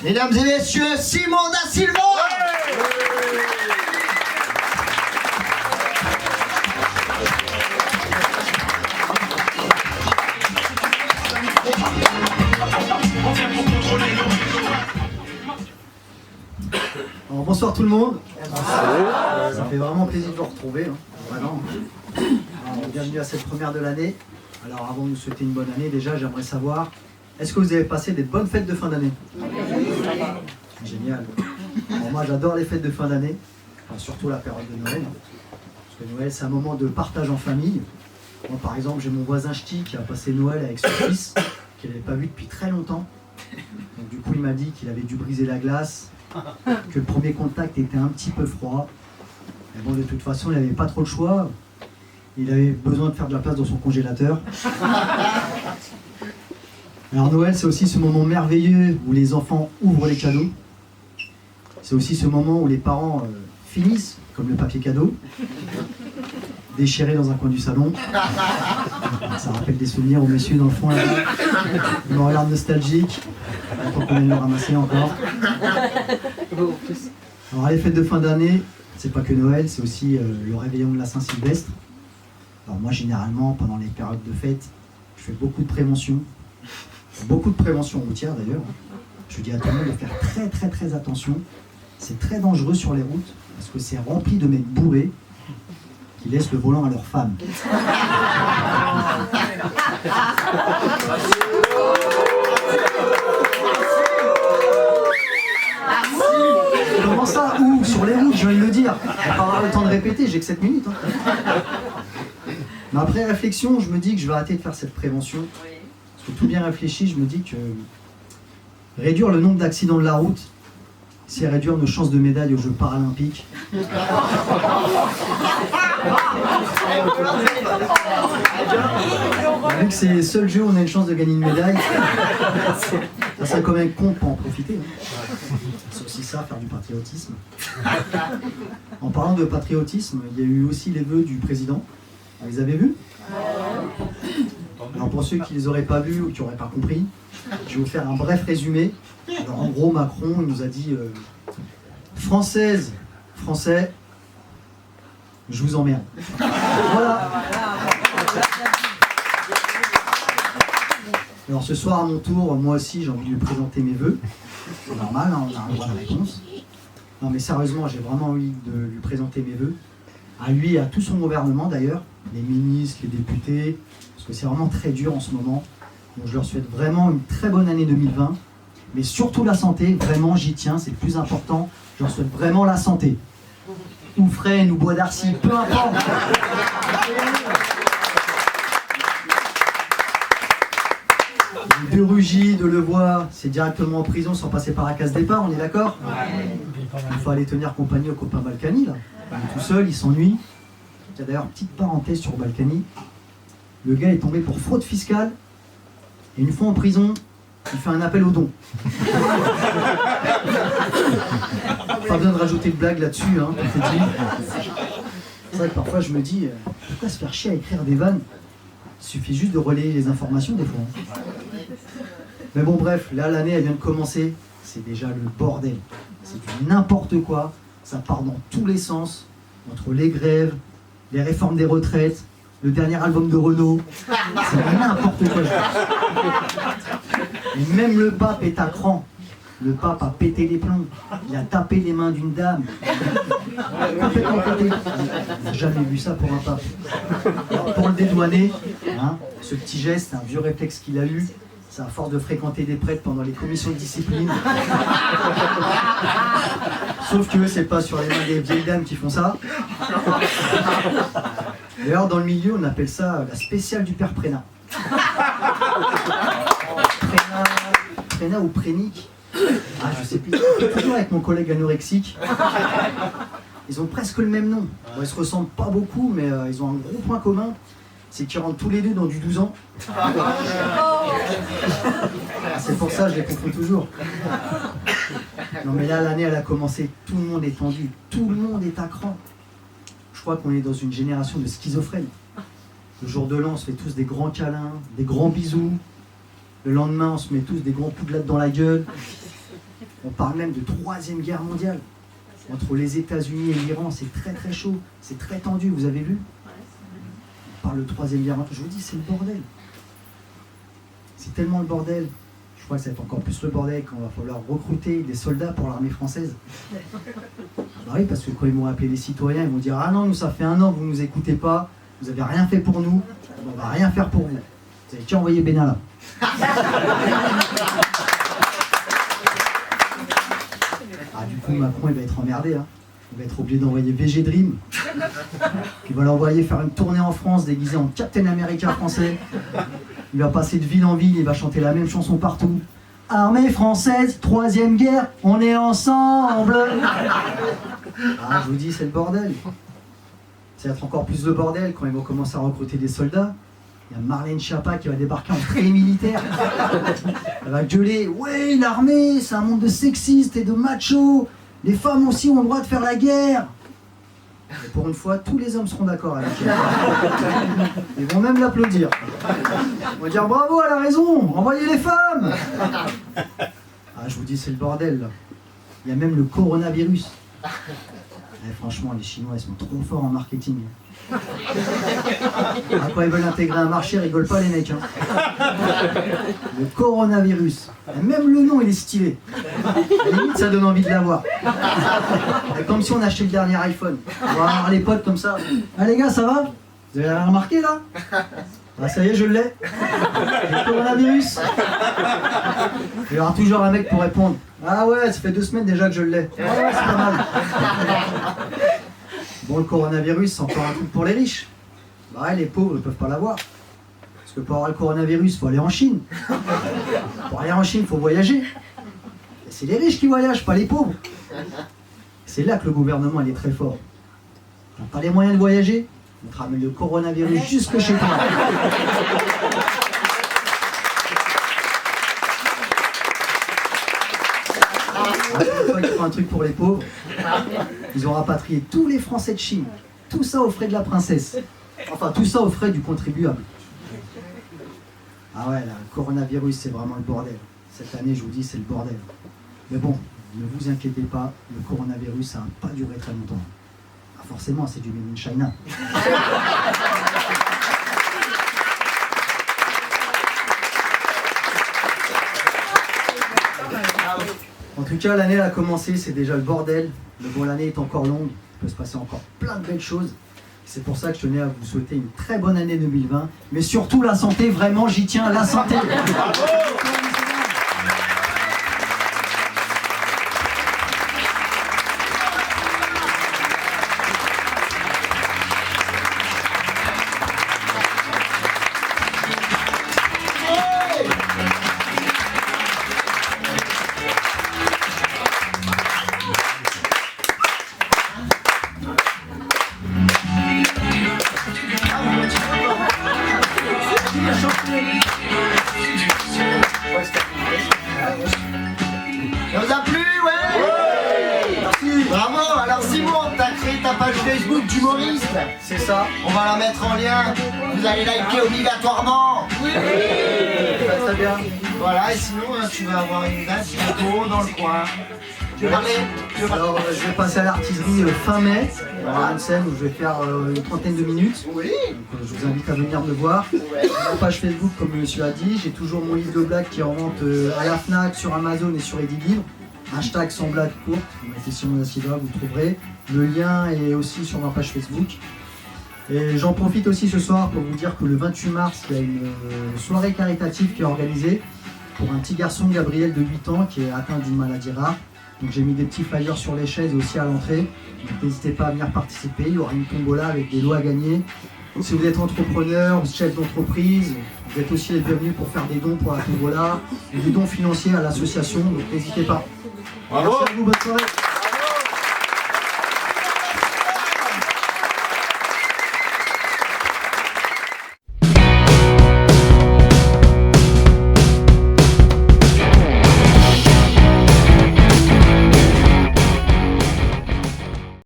Mesdames et messieurs, Simon da Silva. Alors, bonsoir tout le monde. Ça fait vraiment plaisir de vous retrouver. Vraiment. Alors, bienvenue à cette première de l'année. Alors avant de vous souhaiter une bonne année, déjà j'aimerais savoir, est-ce que vous avez passé des bonnes fêtes de fin d'année? Génial. Alors, moi j'adore les fêtes de fin d'année, enfin, surtout la période de Noël. Parce que Noël c'est un moment de partage en famille. Moi par exemple j'ai mon voisin ch'ti qui a passé Noël avec son fils, qu'il n'avait pas vu depuis très longtemps. Donc du coup il m'a dit qu'il avait dû briser la glace, que le premier contact était un petit peu froid. Mais bon, de toute façon, il n'avait pas trop le choix. Il avait besoin de faire de la place dans son congélateur. Alors Noël, c'est aussi ce moment merveilleux où les enfants ouvrent les cadeaux. C'est aussi ce moment où les parents finissent, comme le papier cadeau, déchiré dans un coin du salon. Ça rappelle des souvenirs au monsieur dans le fond, là. Il me regarde nostalgique. Attends qu'on vienne le ramasser encore. Alors les fêtes de fin d'année, c'est pas que Noël, c'est aussi le réveillon de la Saint-Sylvestre. Alors moi généralement pendant les périodes de fête, je fais beaucoup de prévention routière d'ailleurs. Je dis à tout le monde de faire très attention. C'est très dangereux sur les routes parce que c'est rempli de mecs bourrés qui laissent le volant à leurs femmes. Comment ça? Où? Sur les routes, je viens de le dire. Je vais pas avoir le temps de répéter, j'ai que 7 minutes. Mais après réflexion, je me dis que je vais arrêter de faire cette prévention. Parce que tout bien réfléchi, je me dis que réduire le nombre d'accidents de la route, c'est réduire nos chances de médaille aux Jeux paralympiques. Vu que c'est les seuls jeux où on a une chance de gagner une médaille, ça serait quand même con pour en profiter. C'est aussi ça, faire du patriotisme. En parlant de patriotisme, il y a eu aussi les vœux du président. Vous les avez vus? Alors pour ceux qui ne les auraient pas vus ou qui n'auraient pas compris, je vais vous faire un bref résumé. Alors en gros, Macron il nous a dit Française, Français, je vous emmerde. Voilà. Alors ce soir à mon tour, moi aussi j'ai envie de lui présenter mes vœux. C'est normal, hein, on a un droit de réponse. Non mais sérieusement, j'ai vraiment envie de lui présenter mes vœux. À lui et à tout son gouvernement d'ailleurs, les ministres, les députés, parce que c'est vraiment très dur en ce moment. Donc je leur souhaite vraiment une très bonne année 2020, mais surtout la santé, vraiment j'y tiens, c'est le plus important. Je leur souhaite vraiment la santé. Ou Fresnes, ou Bois d'Arcy, peu importe. De Rugy, de Levoix, c'est directement en prison sans passer par la case départ, on est d'accord? Il faut aller tenir compagnie au copain Balkany, là. Il est tout seul, il s'ennuie. Il y a d'ailleurs, petite parenthèse sur Balkany. Le gars est tombé pour fraude fiscale. Et une fois en prison, il fait un appel aux dons. Pas besoin de rajouter de blague là-dessus, hein, tout est dit. C'est vrai que parfois je me dis, pourquoi se faire chier à écrire des vannes? Il suffit juste de relayer les informations des fois. Mais bon bref, là l'année elle vient de commencer. C'est déjà le bordel. C'est du n'importe quoi. Ça part dans tous les sens. Entre les grèves, les réformes des retraites, le dernier album de Renaud. C'est n'importe quoi. Et même le pape est à cran. Le pape a pété les plombs. Il a tapé les mains d'une dame. Complètement pété. On n'a jamais vu ça pour un pape. Alors, pour le dédouaner, hein, ce petit geste, un vieux réflexe qu'il a eu, c'est à force de fréquenter des prêtres pendant les commissions de discipline. Sauf que c'est pas sur les mains des vieilles dames qui font ça. D'ailleurs, dans le milieu, on appelle ça la spéciale du père Prénat. Prénat ou Prénic. Ah, je sais plus. Toujours avec mon collègue anorexique. Ils ont presque le même nom. Bon, ils se ressemblent pas beaucoup, mais ils ont un gros point commun. C'est qu'ils rentrent tous les deux dans du 12 ans. C'est pour ça que je les confonds toujours. Non mais là, l'année, elle a commencé. Tout le monde est tendu. Tout le monde est à cran. Je crois qu'on est dans une génération de schizophrènes. Le jour de l'an, on se fait tous des grands câlins, des grands bisous. Le lendemain, on se met tous des grands poudlades dans la gueule. On parle même de troisième guerre mondiale. Entre les États-Unis et l'Iran, c'est très très chaud, c'est très tendu, vous avez vu? On parle de troisième guerre mondiale. Je vous dis, c'est le bordel. C'est tellement le bordel. Je crois que ça va être encore plus le bordel quand il va falloir recruter des soldats pour l'armée française. Bah oui, parce que quand ils vont appeler les citoyens, ils vont dire « Ah non, nous ça fait 1 an que vous ne nous écoutez pas, vous n'avez rien fait pour nous, on va rien faire pour vous. Vous avez déjà envoyé Benalla. » Ah, du coup, Macron, il va être emmerdé. Hein. Il va être obligé d'envoyer VG Dream. Il va l'envoyer faire une tournée en France déguisé en Captain America français. Il va passer de ville en ville, il va chanter la même chanson partout. Armée française, troisième guerre, on est ensemble. Ah, je vous dis, c'est le bordel. Ça va être encore plus le bordel quand ils vont commencer à recruter des soldats. Il y a Marlène Schiappa qui va débarquer en trait militaire. Elle va gueuler, ouais, l'armée, c'est un monde de sexistes et de machos. Les femmes aussi ont le droit de faire la guerre. Et pour une fois, tous les hommes seront d'accord avec elle. Ils vont même l'applaudir. Ils vont dire bravo, elle a raison, envoyez les femmes. Ah, je vous dis, c'est le bordel là. Il y a même le coronavirus. Eh, franchement, les Chinois, ils sont trop forts en marketing. Ah, quand ils veulent intégrer un marché, ils rigolent pas les mecs. Hein. Le coronavirus. Et même le nom, il est stylé. À la limite, ça donne envie de l'avoir. Comme si on achetait le dernier iPhone. On va avoir les potes comme ça. Ah les gars, ça va? Vous avez rien remarqué là? Ah ça y est, je l'ai. Le coronavirus. Il y aura toujours un mec pour répondre. Ah ouais, ça fait 2 semaines déjà que je l'ai. Ouais, c'est pas mal. Bon, le coronavirus, c'est encore un truc pour les riches. Bah ouais, les pauvres ne peuvent pas l'avoir. Parce que pour avoir le coronavirus, il faut aller en Chine. Pour aller en Chine, il faut voyager. Et c'est les riches qui voyagent, pas les pauvres. C'est là que le gouvernement il est très fort. T'as pas les moyens de voyager, on te ramène le coronavirus jusque chez toi. Ils font un truc pour les pauvres. Ils ont rapatrié tous les Français de Chine. Tout ça aux frais de la princesse. Enfin, tout ça aux frais du contribuable. Ah ouais, là, le coronavirus, c'est vraiment le bordel. Cette année, je vous dis, c'est le bordel. Mais bon, ne vous inquiétez pas, le coronavirus, ça n'a pas duré très longtemps. Ah, forcément, c'est du made in China. En tout cas, l'année a commencé, c'est déjà le bordel. Mais bon, l'année est encore longue, il peut se passer encore plein de belles choses. C'est pour ça que je tenais à vous souhaiter une très bonne année 2020. Mais surtout la santé, vraiment, j'y tiens, la santé. Ça vous a plu, ouais? Merci. Bravo. Alors Simon, t'as créé ta page Facebook d'humoriste. C'est ça. On va la mettre en lien. Vous allez liker obligatoirement. Oui. Très bien. Voilà, et sinon tu vas avoir une date bientôt dans le coin. Tu veux parler? Alors, je vais passer à l'artiserie fin mai. Il y aura une scène où je vais faire une trentaine de minutes. Oui. Donc, je vous invite à venir me voir. Ouais. Ma page Facebook, comme le monsieur a dit, j'ai toujours mon livre de blagues qui est en vente à la Fnac, sur Amazon et sur Edilivre. Hashtag sans blague courte. Vous mettez Simon Da Silva, vous trouverez. Le lien est aussi sur ma page Facebook. Et j'en profite aussi ce soir pour vous dire que le 28 mars, il y a une soirée caritative qui est organisée pour un petit garçon, Gabriel, de 8 ans, qui est atteint d'une maladie rare. Donc j'ai mis des petits flyers sur les chaises et aussi à l'entrée. Donc n'hésitez pas à venir participer, il y aura une tombola avec des lots à gagner. Si vous êtes entrepreneur, chef d'entreprise, vous êtes aussi les bienvenus pour faire des dons pour la tombola, et des dons financiers à l'association, donc n'hésitez pas. Bravo. Merci à vous, bonne soirée.